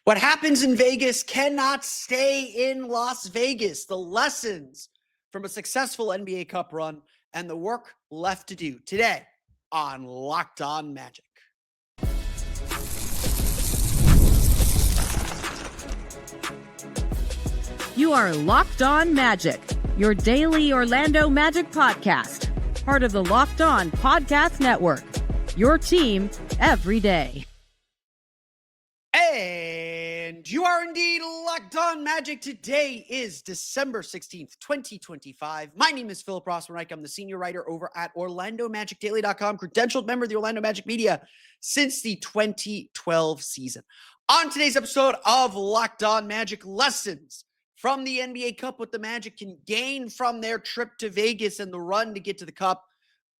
What happens in Vegas cannot stay in Las Vegas. The lessons from a successful NBA Cup run and the work left to do today on Locked On Magic. You are Locked On Magic, your daily Orlando Magic podcast, part of the Locked On Podcast Network, your team every day. And you are indeed Locked On Magic. Today is December 16th, 2025. My name is Philip Rossman-Reich. I'm the senior writer over at OrlandoMagicDaily.com, credentialed member of the Orlando Magic media since the 2012 season. On today's episode of Locked On Magic, lessons from the NBA Cup, what the Magic can gain from their trip to Vegas and the run to get to the Cup,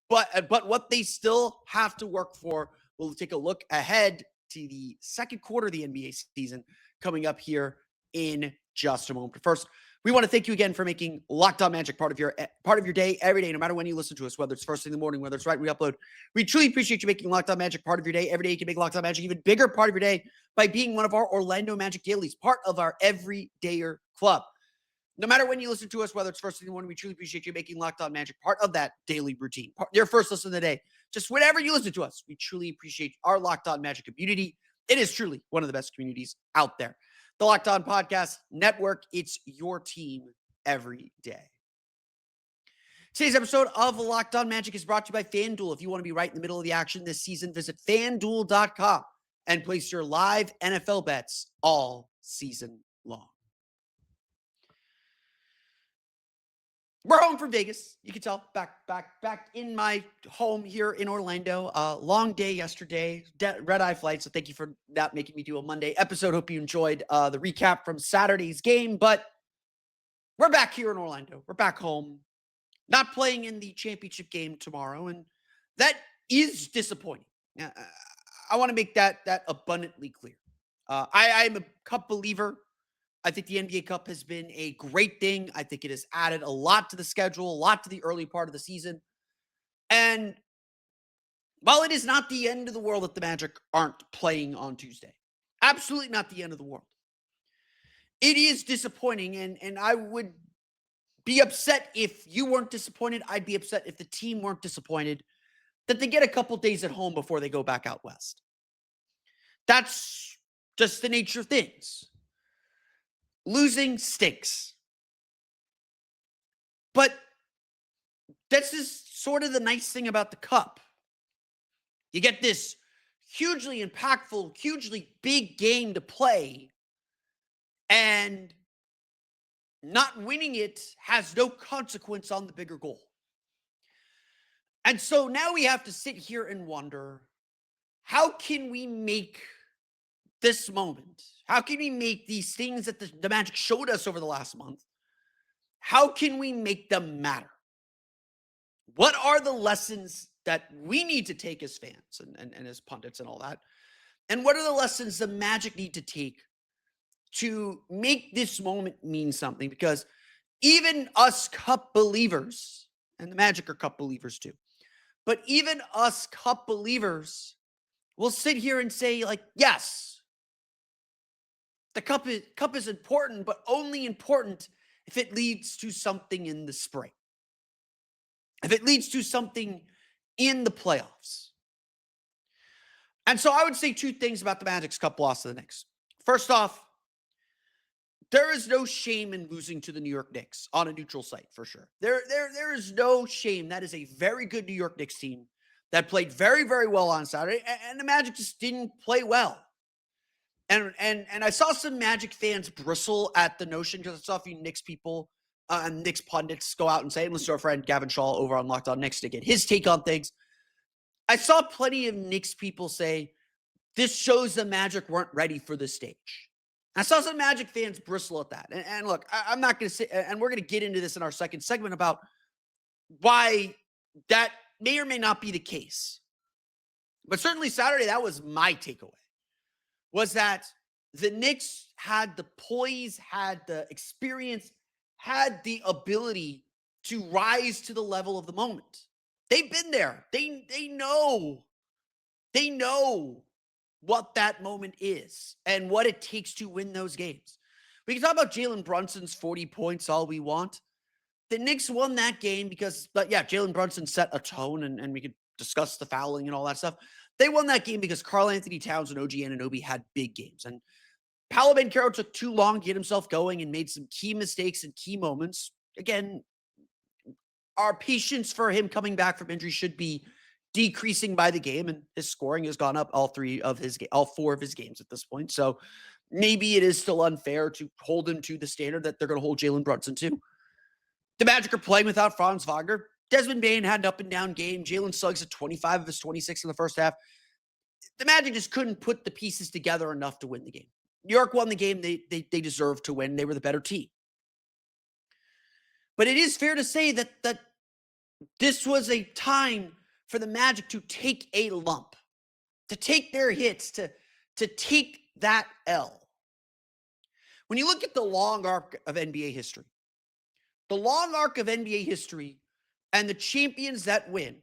but what they still have to work for. We'll take a look ahead to the second quarter of the NBA season coming up here in just a moment. But first, we want to thank you again for making Locked On Magic part of your day every day, no matter when you listen to us, whether it's first thing in the morning, whether it's right when we upload. We truly appreciate you making Locked On Magic part of your day every day. You can make Locked On Magic even bigger part of your day by being one of our Orlando Magic dailies, part of our everydayer club. No matter when you listen to us, whether it's first thing in the morning, we truly appreciate you making Locked On Magic part of that daily routine, your first listen of the day. Just whenever you listen to us, we truly appreciate our Locked On Magic community. It is truly one of the best communities out there. The Locked On Podcast Network, it's your team every day. Today's episode of Locked On Magic is brought to you by FanDuel. If you want to be right in the middle of the action this season, visit FanDuel.com and place your live NFL bets all season long. We're home from Vegas. You can tell, back in my home here in Orlando. Long day yesterday, red-eye flight, so thank you for that, making me do a Monday episode. Hope you enjoyed the recap from Saturday's game, but we're back here in Orlando. We're back home, not playing in the championship game tomorrow, and that is disappointing. I want to make that abundantly clear. I'm a Cup believer. I think the NBA Cup has been a great thing. I think it has added a lot to the schedule, a lot to the early part of the season. And while it is not the end of the world that the Magic aren't playing on Tuesday, absolutely not the end of the world, it is disappointing. And I would be upset if you weren't disappointed. I'd be upset if the team weren't disappointed that they get a couple days at home before they go back out west. That's just the nature of things. Losing stinks. But this is sort of the nice thing about the Cup. You get this hugely impactful, hugely big game to play, and not winning it has no consequence on the bigger goal. And so now we have to sit here and wonder, how can we make this moment, how can we make these things that the Magic showed us over the last month, how can we make them matter? What are the lessons that we need to take as fans and as pundits and all that? And what are the lessons the Magic need to take to make this moment mean something? Because even us Cup believers, and the Magic are Cup believers too, but even us Cup believers will sit here and say, like, yes, the cup is important, but only important if it leads to something in the spring. If it leads to something in the playoffs. And so I would say two things about the Magic's Cup loss to the Knicks. First off, there is no shame in losing to the New York Knicks on a neutral site, for sure. There is no shame. That is a very good New York Knicks team that played very, very well on Saturday, and the Magic just didn't play well. And I saw some Magic fans bristle at the notion, because I saw a few Knicks people and Knicks pundits go out and say, and listen to our friend Gavin Shaw over on Locked On Knicks to get his take on things. I saw plenty of Knicks people say, this shows the Magic weren't ready for the stage. I saw some Magic fans bristle at that. And look, I'm not going to say, and we're going to get into this in our second segment about why that may or may not be the case. But certainly Saturday, that was my takeaway. Was that the Knicks had the poise, had the experience, had the ability to rise to the level of the moment. They've been there. They know what that moment is and what it takes to win those games. We can talk about Jalen Brunson's 40 points all we want. The Knicks won that game because, but yeah, Jalen Brunson set a tone, and we could discuss the fouling and all that stuff. They won that game because Karl Anthony Towns and OG Anunoby had big games. And Paolo Banchero took too long to get himself going and made some key mistakes in key moments. Again, our patience for him coming back from injury should be decreasing by the game, and his scoring has gone up all four of his games at this point. So maybe it is still unfair to hold him to the standard that they're going to hold Jalen Brunson to. The Magic are playing without Franz Wagner. Desmond Bane had an up-and-down game. Jalen Suggs at 25 of his 26 in the first half. The Magic just couldn't put the pieces together enough to win the game. New York won the game. They deserved to win. They were the better team. But it is fair to say that this was a time for the Magic to take a lump, to take their hits, to take that L. When you look at the long arc of NBA history, and the champions that win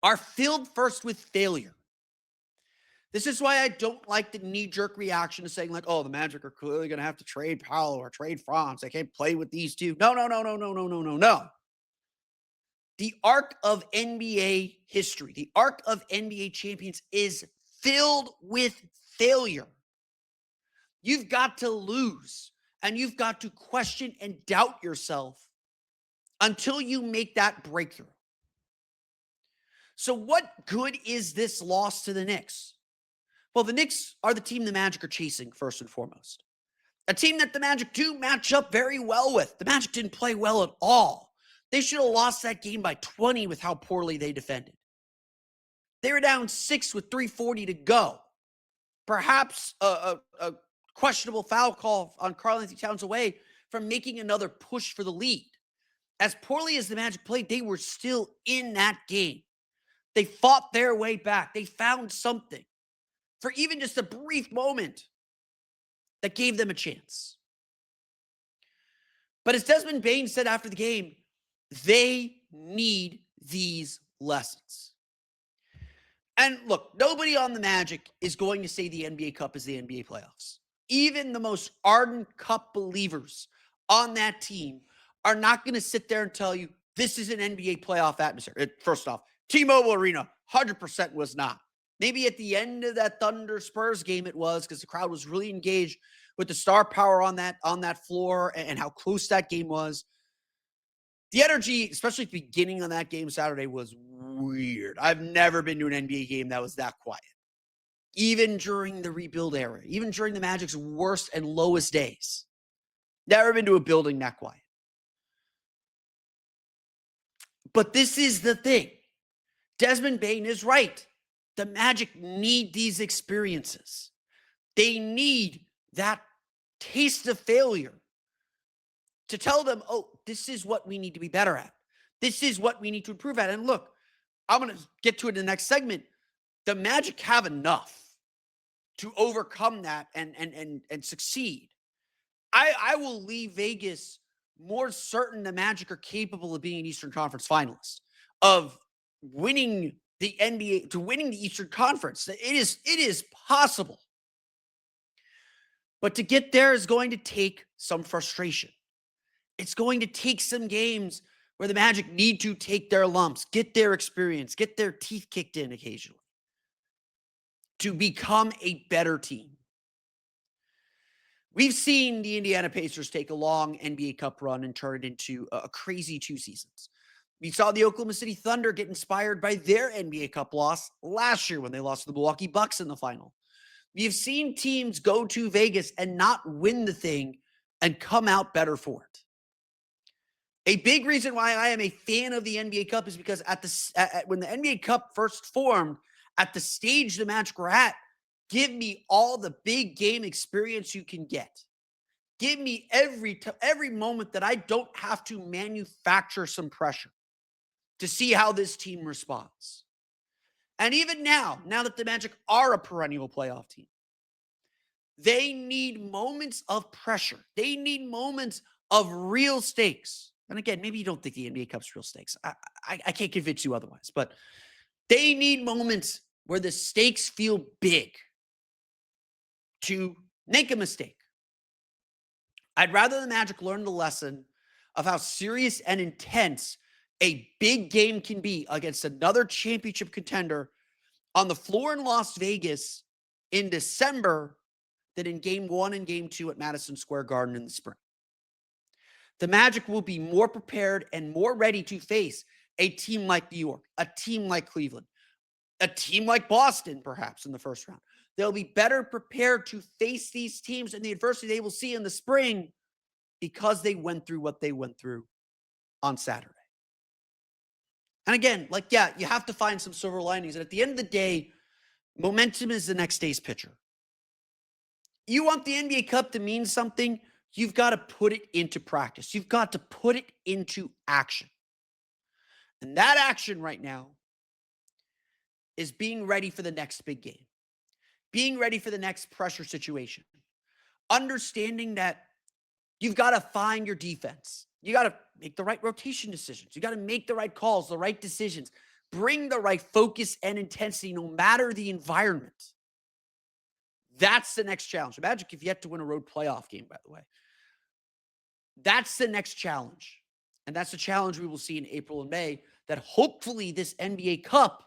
are filled first with failure. This is why I don't like the knee-jerk reaction to saying like, oh, the Magic are clearly going to have to trade Paolo or trade Franz. They can't play with these two. No. The arc of NBA history, the arc of NBA champions is filled with failure. You've got to lose, and you've got to question and doubt yourself until you make that breakthrough. So what good is this loss to the Knicks? Well, the Knicks are the team the Magic are chasing first and foremost. A team that the Magic do match up very well with. The Magic didn't play well at all. They should have lost that game by 20 with how poorly they defended. They were down 6 with 3:40 to go. Perhaps a questionable foul call on Karl Anthony Towns away from making another push for the lead. As poorly as the Magic played, they were still in that game. They fought their way back. They found something for even just a brief moment that gave them a chance. But as Desmond Bane said after the game, they need these lessons. And look, nobody on the Magic is going to say the NBA Cup is the NBA playoffs. Even the most ardent Cup believers on that team are not going to sit there and tell you this is an NBA playoff atmosphere. First off, T-Mobile Arena 100% was not. Maybe at the end of that Thunder Spurs game it was, because the crowd was really engaged with the star power on that floor and how close that game was. The energy, especially at the beginning of that game Saturday, was weird. I've never been to an NBA game that was that quiet. Even during the rebuild era, even during the Magic's worst and lowest days. Never been to a building that quiet. But this is the thing. Desmond Bane is right. The Magic need these experiences. They need that taste of failure to tell them, oh, this is what we need to be better at. This is what we need to improve at. And look, I'm going to get to it in the next segment. The Magic have enough to overcome that and succeed. I will leave Vegas more certain the Magic are capable of being an Eastern Conference finalist, of winning the NBA, to winning the Eastern Conference. It is possible. But to get there is going to take some frustration. It's going to take some games where the Magic need to take their lumps, get their experience, get their teeth kicked in occasionally to become a better team. We've seen the Indiana Pacers take a long NBA Cup run and turn it into a crazy 2 seasons. We saw the Oklahoma City Thunder get inspired by their NBA Cup loss last year when they lost to the Milwaukee Bucks in the final. We've seen teams go to Vegas and not win the thing and come out better for it. A big reason why I am a fan of the NBA Cup is because when the NBA Cup first formed, at the stage the Magic were at, give me all the big game experience you can get. Give me every moment that I don't have to manufacture some pressure to see how this team responds. And even now that the Magic are a perennial playoff team, they need moments of pressure. They need moments of real stakes. And again, maybe you don't think the NBA Cup's real stakes. I can't convince you otherwise. But they need moments where the stakes feel big to make a mistake. I'd rather the Magic learn the lesson of how serious and intense a big game can be against another championship contender on the floor in Las Vegas in December than in game 1 and game 2 at Madison Square Garden in the spring. The Magic will be more prepared and more ready to face a team like New York, a team like Cleveland, a team like Boston, perhaps in the first round. They'll be better prepared to face these teams and the adversity they will see in the spring because they went through what they went through on Saturday. And again, you have to find some silver linings. And at the end of the day, momentum is the next day's pitcher. You want the NBA Cup to mean something, you've got to put it into practice. You've got to put it into action. And that action right now is being ready for the next big game, being ready for the next pressure situation, understanding that you've got to find your defense. You got to make the right rotation decisions. You got to make the right calls, the right decisions, bring the right focus and intensity no matter the environment. That's the next challenge. The Magic have yet to win a road playoff game, by the way. That's the next challenge. And that's the challenge we will see in April and May that hopefully this NBA Cup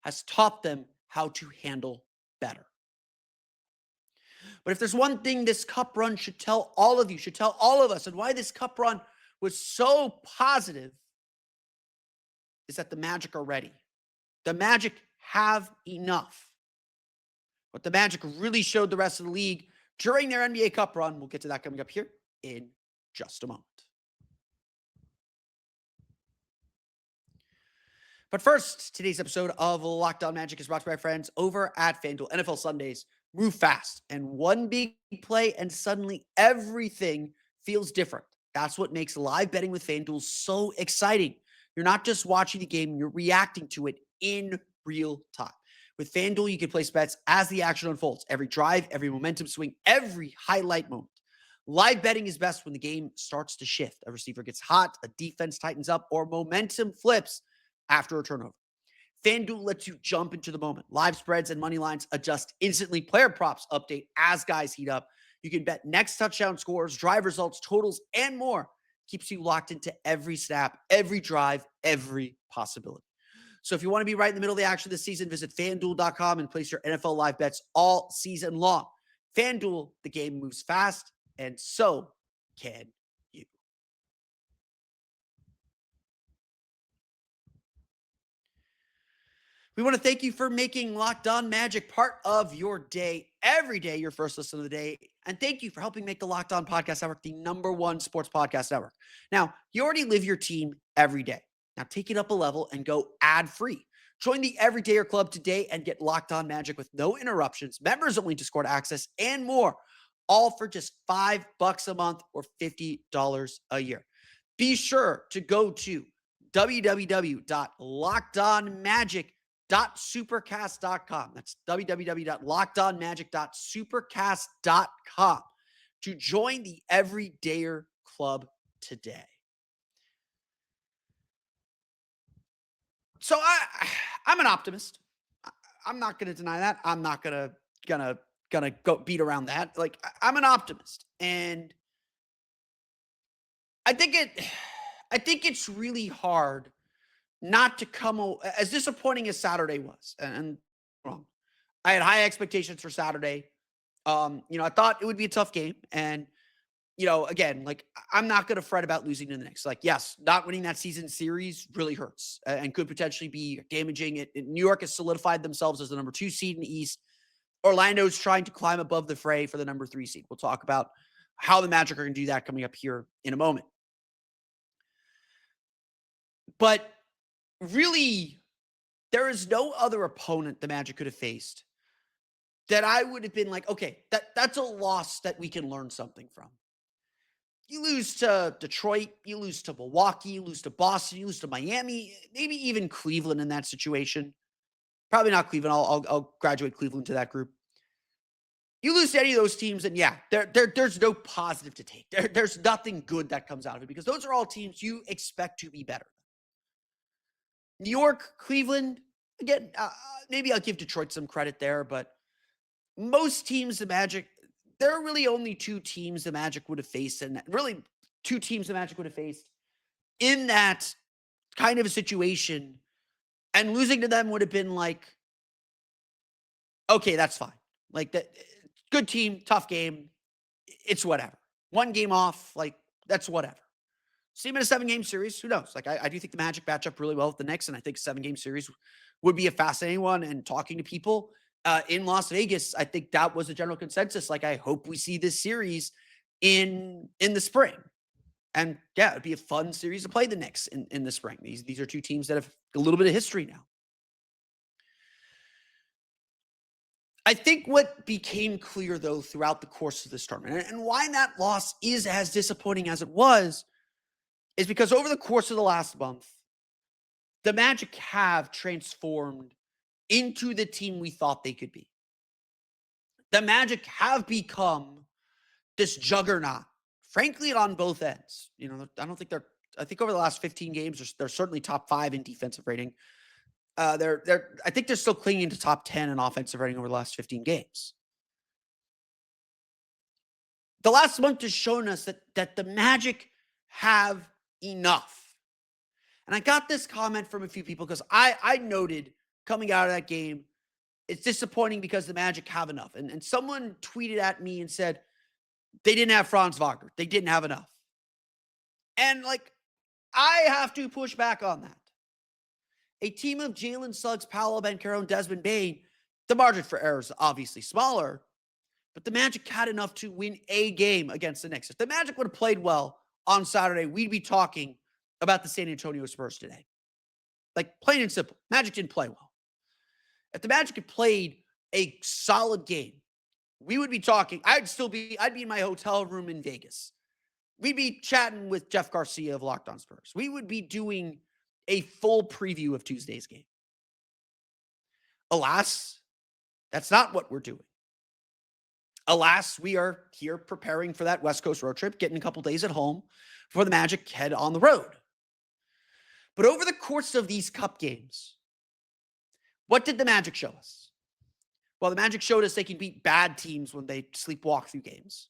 has taught them how to handle better. But if there's one thing this Cup run should tell all of you, should tell all of us, and why this Cup run was so positive, is that the Magic are ready. The Magic have enough. What the Magic really showed the rest of the league during their NBA Cup run, we'll get to that coming up here in just a moment. But first, today's episode of Locked On Magic is brought to you by friends over at FanDuel. NFL Sundays move fast, and one big play, and suddenly everything feels different. That's what makes live betting with FanDuel so exciting. You're not just watching the game, you're reacting to it in real time. With FanDuel, you can place bets as the action unfolds. Every drive, every momentum swing, every highlight moment. Live betting is best when the game starts to shift. A receiver gets hot, a defense tightens up, or momentum flips after a turnover. FanDuel lets you jump into the moment. Live spreads and money lines adjust instantly. Player props update as guys heat up. You can bet next touchdown scores, drive results, totals, and more. Keeps you locked into every snap, every drive, every possibility. So if you want to be right in the middle of the action this season, visit FanDuel.com and place your NFL live bets all season long. FanDuel, the game moves fast, and so can you. We want to thank you for making Locked On Magic part of your day, every day, your first listen of the day. And thank you for helping make the Locked On Podcast Network the #1 sports podcast network. Now, you already live your team every day. Now take it up a level and go ad-free. Join the Everydayer Club today and get Locked On Magic with no interruptions, members only Discord access, and more. All for just $5 a month or $50 a year. Be sure to go to www.lockedonmagic.supercast.com. That's www.lockedonmagic.supercast.com to join the Everydayer Club today. So I'm an optimist. I'm not going to deny that. I'm not gonna go beat around that. Like, I'm an optimist, and I think it's really hard not to come as disappointing as Saturday was. And wrong, I had high expectations for Saturday. I thought it would be a tough game, and again, like, I'm not going to fret about losing to the Knicks. Like, yes, not winning that season series really hurts and could potentially be damaging. New York has solidified themselves as the #2 seed in the East. Orlando's trying to climb above the fray for the #3 seed. We'll talk about how the Magic are going to do that coming up here in a moment. But really, there is no other opponent the Magic could have faced that I would have been like, okay, that's a loss that we can learn something from. You lose to Detroit, you lose to Milwaukee, you lose to Boston, you lose to Miami, maybe even Cleveland in that situation. Probably not Cleveland. I'll graduate Cleveland to that group. You lose to any of those teams, and yeah, there's no positive to take. There's nothing good that comes out of it because those are all teams you expect to be better. New York, Cleveland, again, maybe I'll give Detroit some credit there, but most teams, the Magic, there are really only two teams the Magic would have faced, and really two teams the Magic would have faced in that kind of a situation. And losing to them would have been like, okay, that's fine. Like that, good team, tough game. It's whatever. One game off, like that's whatever. See him in a 7-game series. Who knows? Like I do think the Magic match up really well with the Knicks, and I think a 7-game series would be a fascinating one. And talking to people in Las Vegas, I think that was the general consensus. Like I hope we see this series in the spring. And yeah, it'd be a fun series to play the Knicks in the spring. These are two teams that have a little bit of history now. I think what became clear, though, throughout the course of this tournament, and why that loss is as disappointing as it was, is because over the course of the last month, the Magic have transformed into the team we thought they could be. The Magic have become this juggernaut, frankly, on both ends. You know, I think over the last 15 games, they're certainly top 5 in defensive rating. I think they're still clinging to top 10 in offensive rating over the last 15 games. The last month has shown us that the Magic have enough. And I got this comment from a few people because I noted coming out of that game, it's disappointing because the Magic have enough. And someone tweeted at me and said, they didn't have Franz Wagner. They didn't have enough. And like, I have to push back on that. A team of Jalen Suggs, Paolo, Banchero, and Desmond Bane, the margin for error is obviously smaller, but the Magic had enough to win a game against the Knicks. If the Magic would have played well on Saturday, we'd be talking about the San Antonio Spurs today. Like, plain and simple, Magic didn't play well. If the Magic had played a solid game, we would be talking. I'd be in my hotel room in Vegas. We'd be chatting with Jeff Garcia of Locked On Spurs. We would be doing a full preview of Tuesday's game. Alas, that's not what we're doing. Alas, we are here preparing for that West Coast road trip, getting a couple days at home before the Magic head on the road. But over the course of these cup games, what did the Magic show us? Well, the Magic showed us they can beat bad teams when they sleepwalk through games.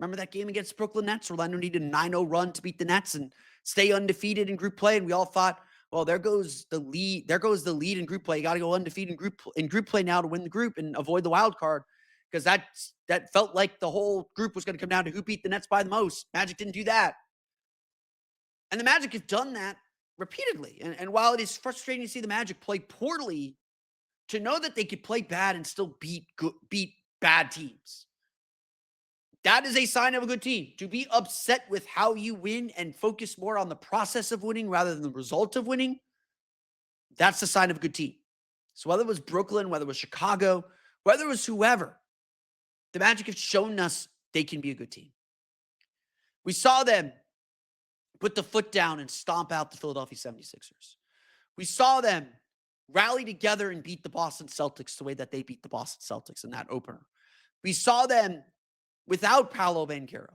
Remember that game against Brooklyn Nets? Orlando needed a 9-0 run to beat the Nets and stay undefeated in group play, and we all thought, well, there goes the lead. There goes the lead in group play. You got to go undefeated in group play now to win the group and avoid the wild card, because that felt like the whole group was going to come down to who beat the Nets by the most. Magic didn't do that, and the Magic have done that repeatedly. And while it is frustrating to see the Magic play poorly, to know that they could play bad and still beat bad teams, that is a sign of a good team. To be upset with how you win and focus more on the process of winning rather than the result of winning, that's a sign of a good team. So whether it was Brooklyn, whether it was Chicago, whether it was whoever, the Magic have shown us they can be a good team. We saw them put the foot down and stomp out the Philadelphia 76ers. We saw them rally together and beat the Boston Celtics the way that they beat the Boston Celtics in that opener. We saw them, without Paolo Banchero,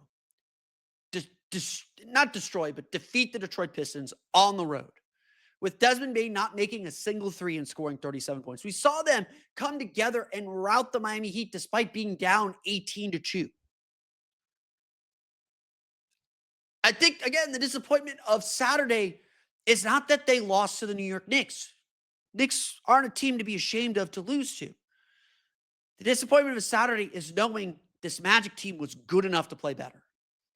not destroy, but defeat the Detroit Pistons on the road. With Desmond Bane not making a single three and scoring 37 points. We saw them come together and rout the Miami Heat despite being down 18-2. I think, again, the disappointment of Saturday is not that they lost to the New York Knicks. Knicks aren't a team to be ashamed of to lose to. The disappointment of Saturday is knowing this Magic team was good enough to play better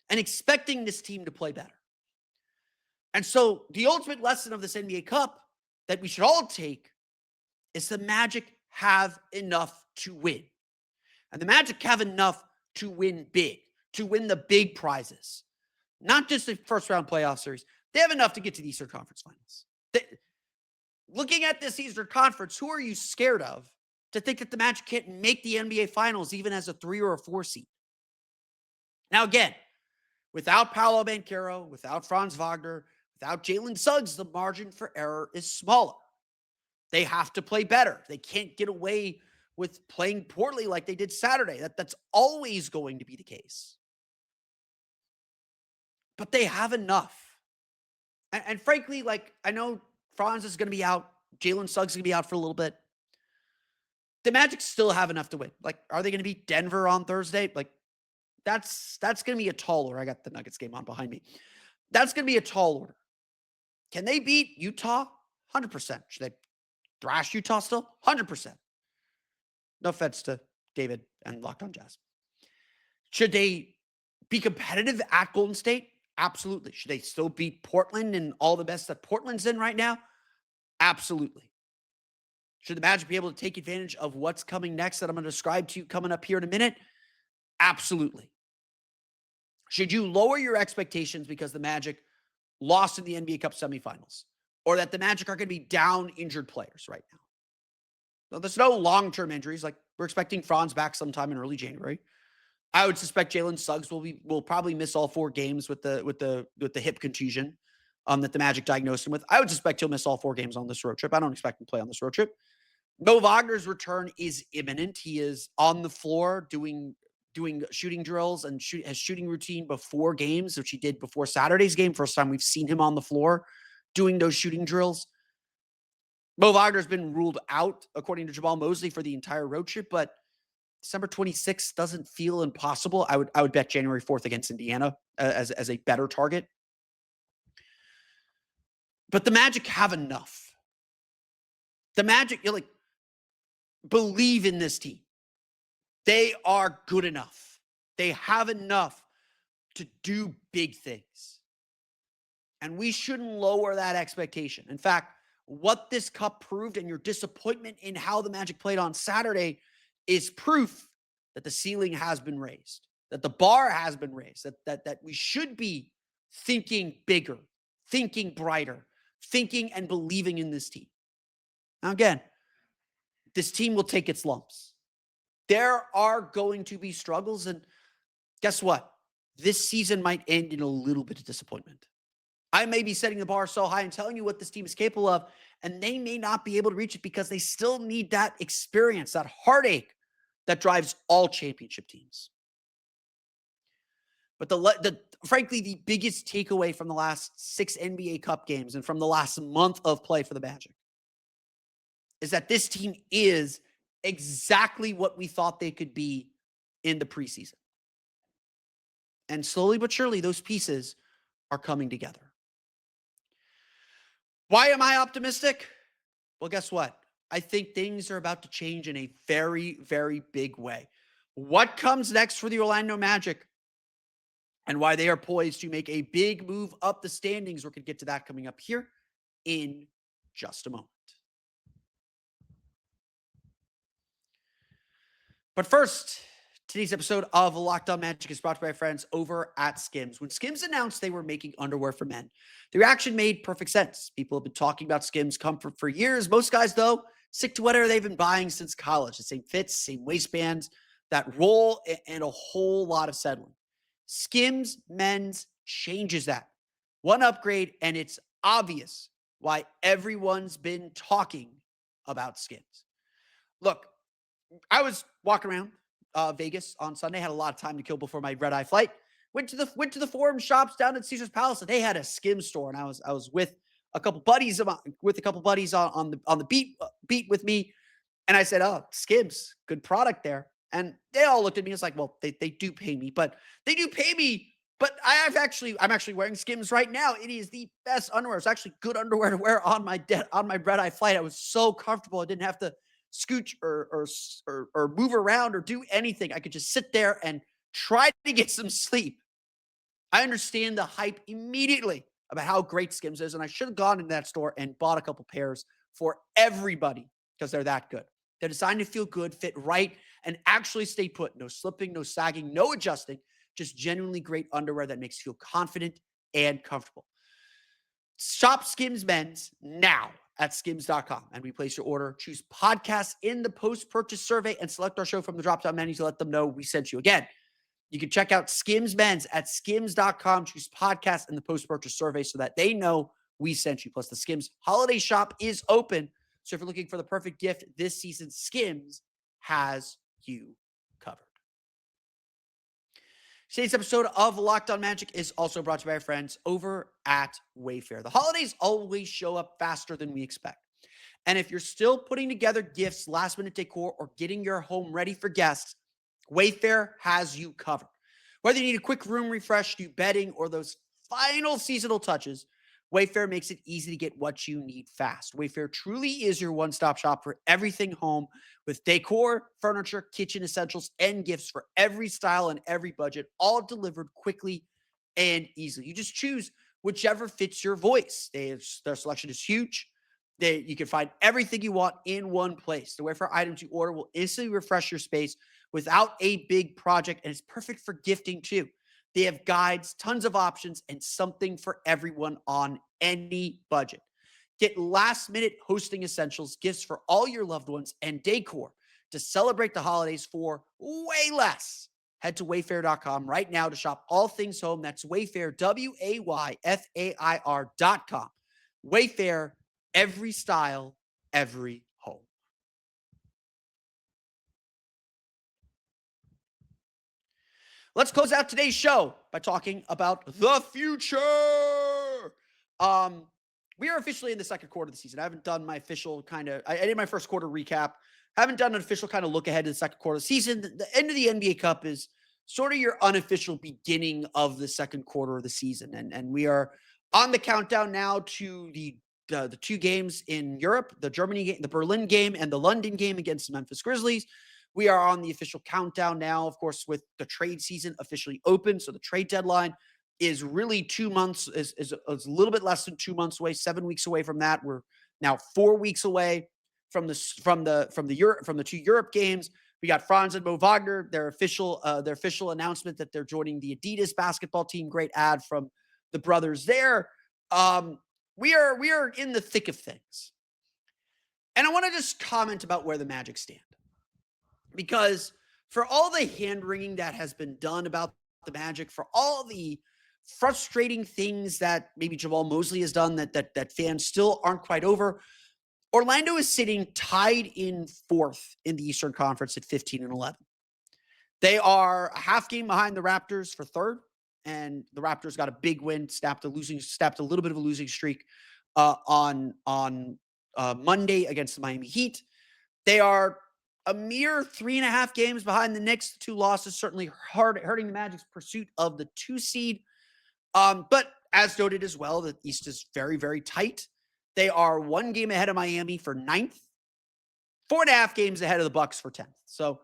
and expecting this team to play better. And so the ultimate lesson of this NBA Cup that we should all take is the Magic have enough to win. And the Magic have enough to win big, to win the big prizes. Not just the first round playoff series. They have enough to get to the Eastern Conference Finals. Looking at this Eastern Conference, who are you scared of to think that the Magic can't make the NBA Finals even as a 3 or a 4 seed? Now, again, without Paolo Banchero, without Franz Wagner, without Jalen Suggs, the margin for error is smaller. They have to play better. They can't get away with playing poorly like they did Saturday. That's always going to be the case. But they have enough. And frankly, like, I know Franz is going to be out Jalen Suggs is going to be out for a little bit. The Magic still have enough to win. Like, are they going to beat Denver on Thursday? Like, that's going to be a tall order. I got the Nuggets game on behind me. That's going to be a tall order. Can they beat Utah? 100%. Should they thrash Utah still? 100%. No offense to David and Locked On Jazz. Should they be competitive at Golden State? Absolutely. Should they still beat Portland and all the best that Portland's in right now? Absolutely. Should the Magic be able to take advantage of what's coming next that I'm going to describe to you coming up here in a minute? Absolutely. Should you lower your expectations because the Magic lost in the NBA Cup semifinals, or that the Magic are going to be down injured players right now? So there's no long-term injuries. Like, we're expecting Franz back sometime in early January. I would suspect Jalen Suggs will probably miss all 4 games with the hip contusion that the Magic diagnosed him with. I would suspect he'll miss all 4 games on this road trip. I don't expect him to play on this road trip. Mo Wagner's return is imminent. He is on the floor doing shooting drills and has shooting routine before games, which he did before Saturday's game. First time we've seen him on the floor doing those shooting drills. Mo Wagner's been ruled out, according to Jamal Mosley, for the entire road trip, but December 26th doesn't feel impossible. I would bet January 4th against Indiana as a better target. But the Magic have enough. The Magic, believe in this team. They are good enough. They have enough to do big things. And we shouldn't lower that expectation. In fact, what this cup proved and your disappointment in how the Magic played on Saturday is proof that the ceiling has been raised, that the bar has been raised, that we should be thinking bigger, thinking brighter, thinking and believing in this team. Now, again, this team will take its lumps. There are going to be struggles, and guess what? This season might end in a little bit of disappointment. I may be setting the bar so high and telling you what this team is capable of, and they may not be able to reach it because they still need that experience, that heartache that drives all championship teams. But frankly, the biggest takeaway from the last 6 NBA Cup games and from the last month of play for the Magic is that this team is exactly what we thought they could be in the preseason. And slowly but surely, those pieces are coming together. Why am I optimistic? Well, guess what? I think things are about to change in a very, very big way. What comes next for the Orlando Magic and why they are poised to make a big move up the standings? We're going to get to that coming up here in just a moment. But first, today's episode of Locked On Magic is brought to you by our friends over at Skims. When Skims announced they were making underwear for men, the reaction made perfect sense. People have been talking about Skims comfort for years. Most guys, though, stick to whatever they've been buying since college. The same fits, same waistbands, that roll, and a whole lot of settling. Skims Men's changes that. One upgrade, and it's obvious why everyone's been talking about Skims. Look, I was walking around Vegas on Sunday, had a lot of time to kill before my red-eye flight. Went to the Forum shops down at Caesar's Palace, and they had a Skims store. And I was with a couple buddies on the beat with me, and I said, "Oh, Skims, good product there." And they all looked at me. It's like, well, they do pay me, but I'm actually wearing Skims right now. It is the best underwear. It's actually good underwear to wear on my red-eye flight. I was so comfortable. I didn't have to scooch or move around or do anything. I could just sit there and try to get some sleep. I understand the hype immediately about how great Skims is, and I should have gone into that store and bought a couple pairs for everybody because they're that good. They're designed to feel good, fit right, and actually stay put. No slipping, no sagging, no adjusting, just genuinely great underwear that makes you feel confident and comfortable. Shop Skims Men's now at skims.com, and we place your order. Choose podcast in the post-purchase survey and select our show from the drop-down menu to let them know we sent you. Again, you can check out Skims Men's at skims.com. Choose podcast in the post-purchase survey so that they know we sent you. Plus, the Skims holiday shop is open. So if you're looking for the perfect gift this season, Skims has you covered. Today's episode of Locked On Magic is also brought to you by our friends over at Wayfair. The holidays always show up faster than we expect. And if you're still putting together gifts, last minute decor, or getting your home ready for guests, Wayfair has you covered. Whether you need a quick room refresh, new bedding, or those final seasonal touches, Wayfair makes it easy to get what you need fast. Wayfair truly is your one-stop shop for everything home with decor, furniture, kitchen essentials, and gifts for every style and every budget, all delivered quickly and easily. You just choose whichever fits your voice. Their selection is huge. You can find everything you want in one place. The Wayfair items you order will instantly refresh your space without a big project, and it's perfect for gifting too. They have guides, tons of options, and something for everyone on any budget. Get last minute hosting essentials, gifts for all your loved ones, and decor to celebrate the holidays for way less. Head to wayfair.com right now to shop all things home. That's Wayfair, WAYFAIR.com. Wayfair, every style, every home. Let's close out today's show by talking about the future. We are officially in the second quarter of the season. I haven't done my official I did my first quarter recap. Haven't done an official kind of look ahead to the second quarter of the season. The end of the NBA Cup is sort of your unofficial beginning of the second quarter of the season. And we are on the countdown now to the two games in Europe, the Germany game, the Berlin game, and the London game against the Memphis Grizzlies. We are on the official countdown now, of course, with the trade season officially open. So the trade deadline is really 2 months, is a little bit less than 2 months away, 7 weeks away from that. We're now 4 weeks away from the two Europe games. We got Franz and Mo Wagner, their official announcement that they're joining the Adidas basketball team. Great ad from the brothers there. We are in the thick of things. And I want to just comment about where the Magic stand. Because for all the hand-wringing that has been done about the Magic, for all the frustrating things that maybe Jamal Mosley has done that fans still aren't quite over, Orlando is sitting tied in fourth in the Eastern Conference at 15-11. They are a half game behind the Raptors for third, and the Raptors got a big win, snapped a little bit of a losing streak on Monday against the Miami Heat. They are a mere 3.5 games behind the Knicks. The 2 losses certainly hurting the Magic's pursuit of the 2 seed. But as noted as well, the East is very, very tight. They are 1 game ahead of Miami for 9th, 4.5 games ahead of the Bucks for 10th. So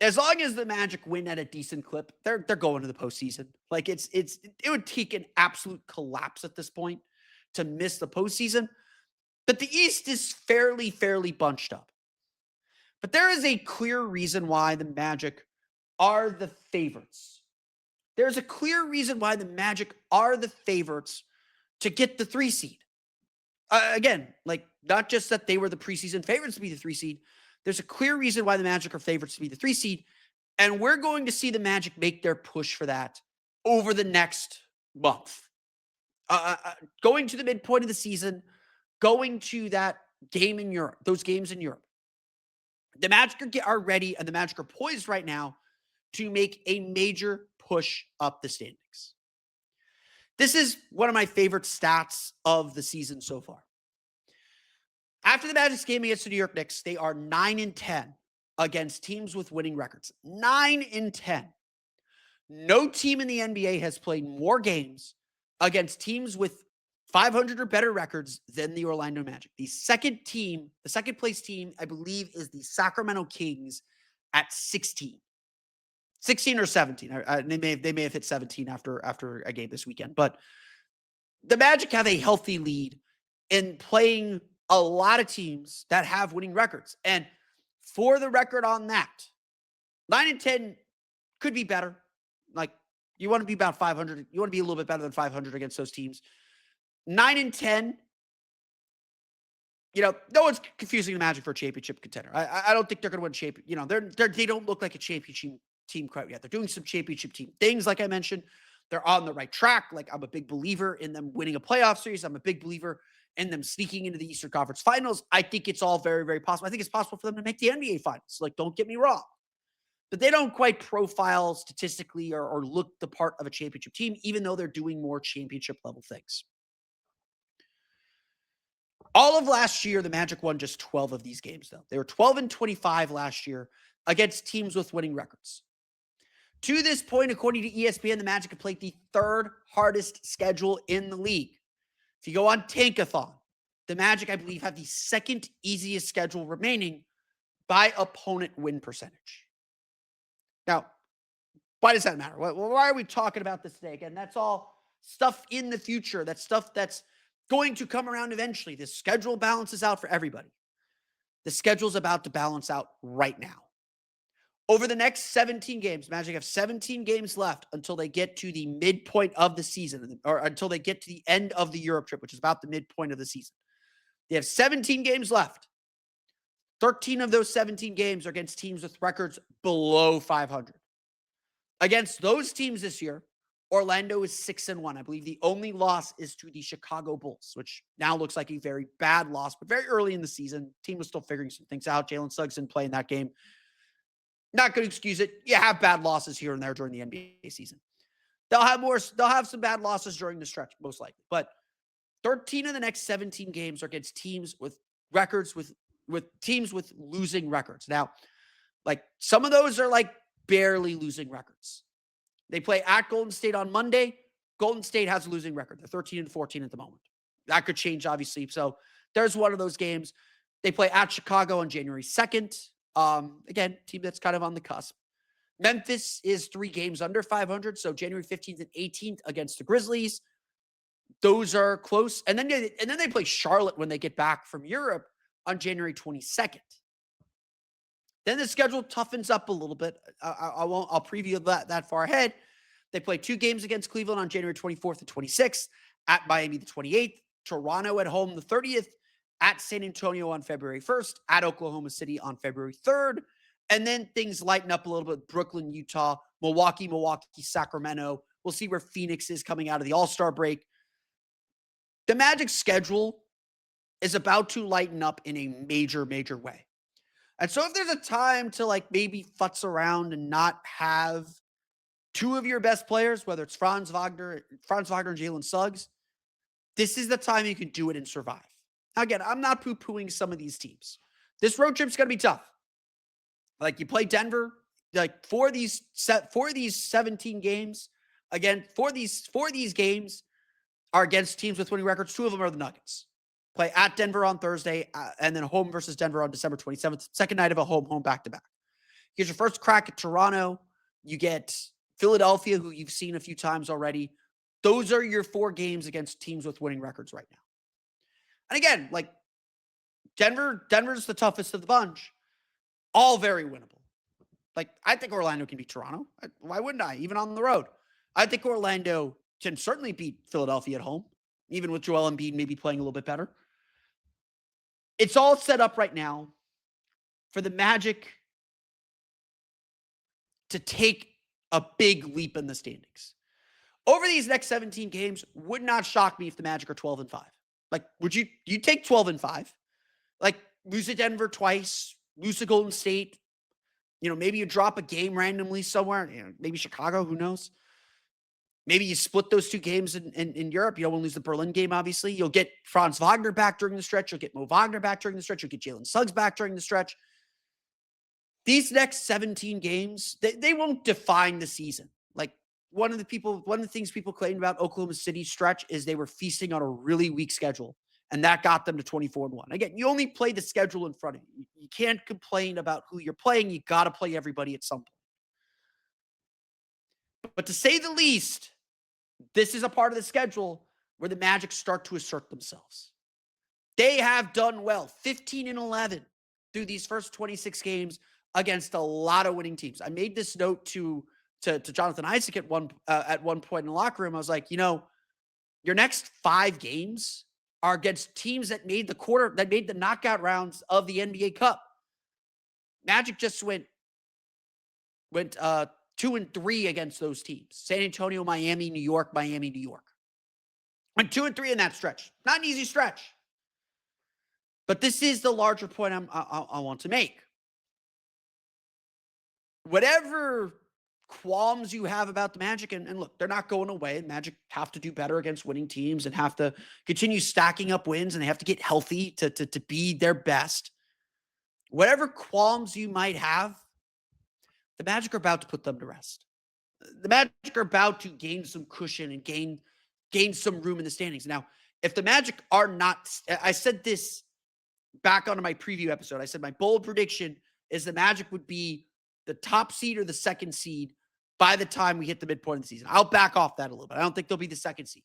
as long as the Magic win at a decent clip, they're going to the postseason. Like it would take an absolute collapse at this point to miss the postseason. But the East is fairly bunched up. But there is a clear reason why the Magic are the favorites. There's a clear reason why the Magic are the favorites to get the 3 seed. Again, like not just that they were the preseason favorites to be the 3 seed. There's a clear reason why the Magic are favorites to be the 3 seed. And we're going to see the Magic make their push for that over the next month. Going to the midpoint of the season, going to that game in Europe, those games in Europe. The Magic are ready, and the Magic are poised right now to make a major push up the standings. This is one of my favorite stats of the season so far. After the Magic's game against the New York Knicks, they are 9-10 against teams with winning records. 9-10. No team in the NBA has played more games against teams with 500 or better records than the Orlando Magic. The second place team, I believe, is the Sacramento Kings at 16 or 17. They may have hit 17 after a game this weekend. But the Magic have a healthy lead in playing a lot of teams that have winning records. And for the record on that, 9-10 could be better. Like, you want to be about 500. You want to be a little bit better than 500 against those teams. 9-10, no one's confusing the Magic for a championship contender. I don't think they're going to win championship. They don't look like a championship team quite yet. They're doing some championship team things, like I mentioned. They're on the right track. Like, I'm a big believer in them winning a playoff series. I'm a big believer in them sneaking into the Eastern Conference Finals. I think it's all very, very possible. I think it's possible for them to make the NBA Finals. Like, don't get me wrong. But they don't quite profile statistically or look the part of a championship team, even though they're doing more championship level things. All of last year, the Magic won just 12 of these games, though. They were 12-25 last year against teams with winning records. To this point, according to ESPN, the Magic have played the third hardest schedule in the league. If you go on Tankathon, the Magic, I believe, have the second easiest schedule remaining by opponent win percentage. Now, why does that matter? Why are we talking about this today? Again, that's all stuff in the future. That's stuff that's going to come around eventually. The schedule balances out for everybody. The schedule's about to balance out right now. Over the next 17 games, Magic have 17 games left until they get to the midpoint of the season, or until they get to the end of the Europe trip, which is about the midpoint of the season. They have 17 games left. 13 of those 17 games are against teams with records below 500. Against those teams this year, Orlando is 6-1. I believe the only loss is to the Chicago Bulls, which now looks like a very bad loss, but very early in the season. Team was still figuring some things out. Jalen Suggs didn't play in that game. Not going to excuse it. You have bad losses here and there during the NBA season. They'll have some bad losses during the stretch, most likely. But 13 of the next 17 games are against teams with records, with teams with losing records. Now, like, some of those are like barely losing records. They play at Golden State on Monday. Golden State has a losing record. They're 13-14 at the moment. That could change, obviously. So there's one of those games. They play at Chicago on January 2nd. Again, team that's kind of on the cusp. Memphis is 3 games under 500. So January 15th and 18th against the Grizzlies. Those are close. And then they play Charlotte when they get back from Europe on January 22nd. Then the schedule toughens up a little bit. I'll preview that far ahead. They play 2 games against Cleveland on January 24th and 26th, at Miami the 28th, Toronto at home the 30th, at San Antonio on February 1st, at Oklahoma City on February 3rd. And then things lighten up a little bit. Brooklyn, Utah, Milwaukee, Sacramento. We'll see where Phoenix is coming out of the All-Star break. The Magic's schedule is about to lighten up in a major, major way. And so if there's a time to like maybe futz around and not have 2 of your best players, whether it's Franz Wagner and Jalen Suggs, this is the time you can do it and survive. Again, I'm not poo-pooing some of these teams. This road trip's going to be tough. Like, you play Denver, like for these 17 games, again, for these games are against teams with winning records. 2 of them are the Nuggets. Play at Denver on Thursday, and then home versus Denver on December 27th. Second night of a home back-to-back. You get your first crack at Toronto. You get Philadelphia, who you've seen a few times already. Those are your 4 games against teams with winning records right now. And again, like, Denver's the toughest of the bunch. All very winnable. Like, I think Orlando can beat Toronto. Why wouldn't I? Even on the road. I think Orlando can certainly beat Philadelphia at home, even with Joel Embiid maybe playing a little bit better. It's all set up right now for the Magic to take a big leap in the standings. Over these next 17 games, would not shock me if the Magic are 12-5. Like, would you take 12-5? Like, lose to Denver twice, lose to Golden State. You know, maybe you drop a game randomly somewhere. You know, maybe Chicago, who knows? Maybe you split those 2 games in Europe. You don't want to lose the Berlin game, obviously. You'll get Franz Wagner back during the stretch. You'll get Mo Wagner back during the stretch. You'll get Jalen Suggs back during the stretch. These next 17 games, they won't define the season. Like, one of the things people claimed about Oklahoma City's stretch is they were feasting on a really weak schedule, and that got them to 24-1. Again, you only play the schedule in front of you. You can't complain about who you're playing. You got to play everybody at some point. But to say the least, this is a part of the schedule where the Magic start to assert themselves. They have done well, 15-11 through these first 26 games against a lot of winning teams. I made this note to Jonathan Isaac at one point in the locker room. I was like, your next 5 games are against teams that made the knockout rounds of the NBA Cup. Magic just went 2-3 against those teams. San Antonio, Miami, New York. Went 2-3 in that stretch. Not an easy stretch. But this is the larger point I want to make. Whatever qualms you have about the Magic, and look, they're not going away. Magic have to do better against winning teams and have to continue stacking up wins, and they have to get healthy to be their best. Whatever qualms you might have, the Magic are about to put them to rest. The Magic are about to gain some cushion and gain some room in the standings. Now, if the Magic are not, I said this back onto my preview episode. I said my bold prediction is the Magic would be the top seed or the second seed by the time we hit the midpoint of the season. I'll back off that a little bit. I don't think they'll be the second seed.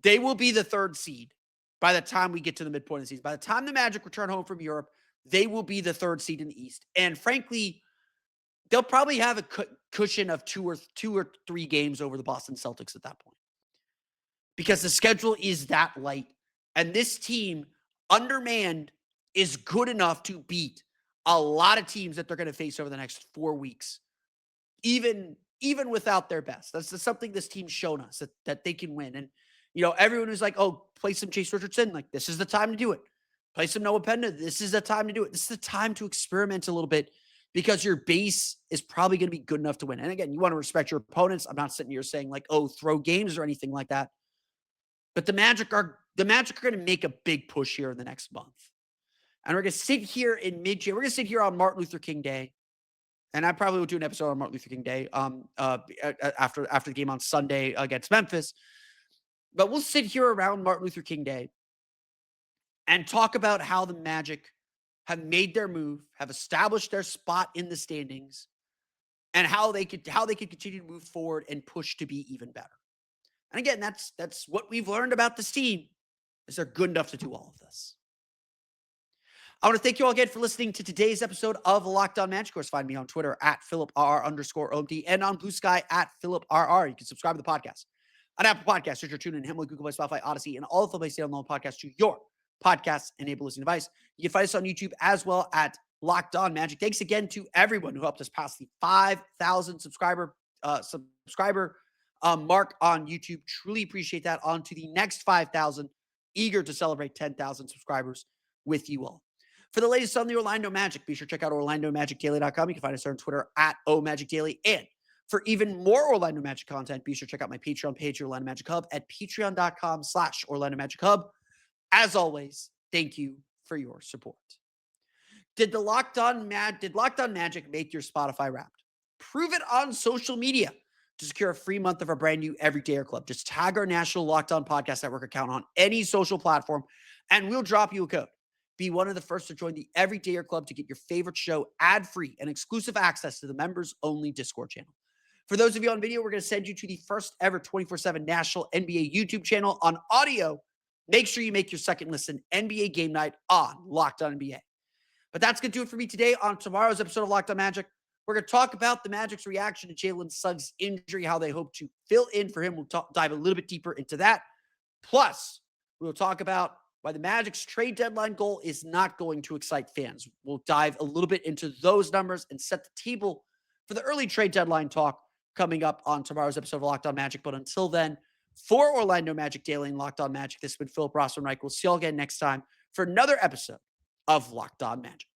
They will be the third seed by the time we get to the midpoint of the season. By the time the Magic return home from Europe, they will be the third seed in the East. And frankly, they'll probably have a cushion of two or three games over the Boston Celtics at that point, because the schedule is that light. And this team, undermanned, is good enough to beat a lot of teams that they're going to face over the next 4 weeks, even without their best. That's something this team's shown us, that they can win. And, everyone who's like, oh, play some Chase Richardson, like, this is the time to do it. Play some Noah Penda. This is the time to do it. This is the time to experiment a little bit, because your base is probably going to be good enough to win. And again, you want to respect your opponents. I'm not sitting here saying like, oh, throw games or anything like that. But the Magic are going to make a big push here in the next month. And we're going to sit here in mid-June. We're going to sit here on Martin Luther King Day. And I probably will do an episode on Martin Luther King Day after the game on Sunday against Memphis. But we'll sit here around Martin Luther King Day and talk about how the Magic have made their move, have established their spot in the standings, and how they could continue to move forward and push to be even better. And again, that's what we've learned about this team, is they're good enough to do all of this. I want to thank you all again for listening to today's episode of Locked On Magic. Of course, find me on Twitter at @PhilipRR_OMD and on Blue Sky at PhilipRR. You can subscribe to the podcast on Apple Podcasts, Stitcher, TuneIn, Himalaya, Google Play, Spotify, Odyssey, and all of the places to download podcasts to your podcast-enabled listening device. You can find us on YouTube as well at Locked On Magic. Thanks again to everyone who helped us pass the 5,000 subscriber mark on YouTube. Truly appreciate that. On to the next 5,000. Eager to celebrate 10,000 subscribers with you all. For the latest on the Orlando Magic, be sure to check out OrlandoMagicDaily.com. You can find us there on Twitter at OMagicDaily. And for even more Orlando Magic content, be sure to check out my Patreon page, Orlando Magic Hub, at patreon.com/Orlando Magic Hub. As always, thank you for your support. Did Locked On Magic make your Spotify Wrapped? Prove it on social media. To secure a free month of our brand new Everydayer Club, just tag our national Locked On Podcast Network account on any social platform, and we'll drop you a code. Be one of the first to join the Everydayer Club to get your favorite show ad-free and exclusive access to the members-only Discord channel. For those of you on video, we're going to send you to the first ever 24/7 national NBA YouTube channel. On audio, make sure you make your second listen NBA Game Night on Locked On NBA. But that's going to do it for me today. On tomorrow's episode of Locked On Magic, we're going to talk about the Magic's reaction to Jalen Suggs' injury, how they hope to fill in for him. We'll dive a little bit deeper into that. Plus, we'll talk about why the Magic's trade deadline goal is not going to excite fans. We'll dive a little bit into those numbers and set the table for the early trade deadline talk coming up on tomorrow's episode of Locked On Magic. But until then, for Orlando Magic Daily and Locked On Magic, this has been Philip Rossman-Reich. We'll see you all again next time for another episode of Locked On Magic.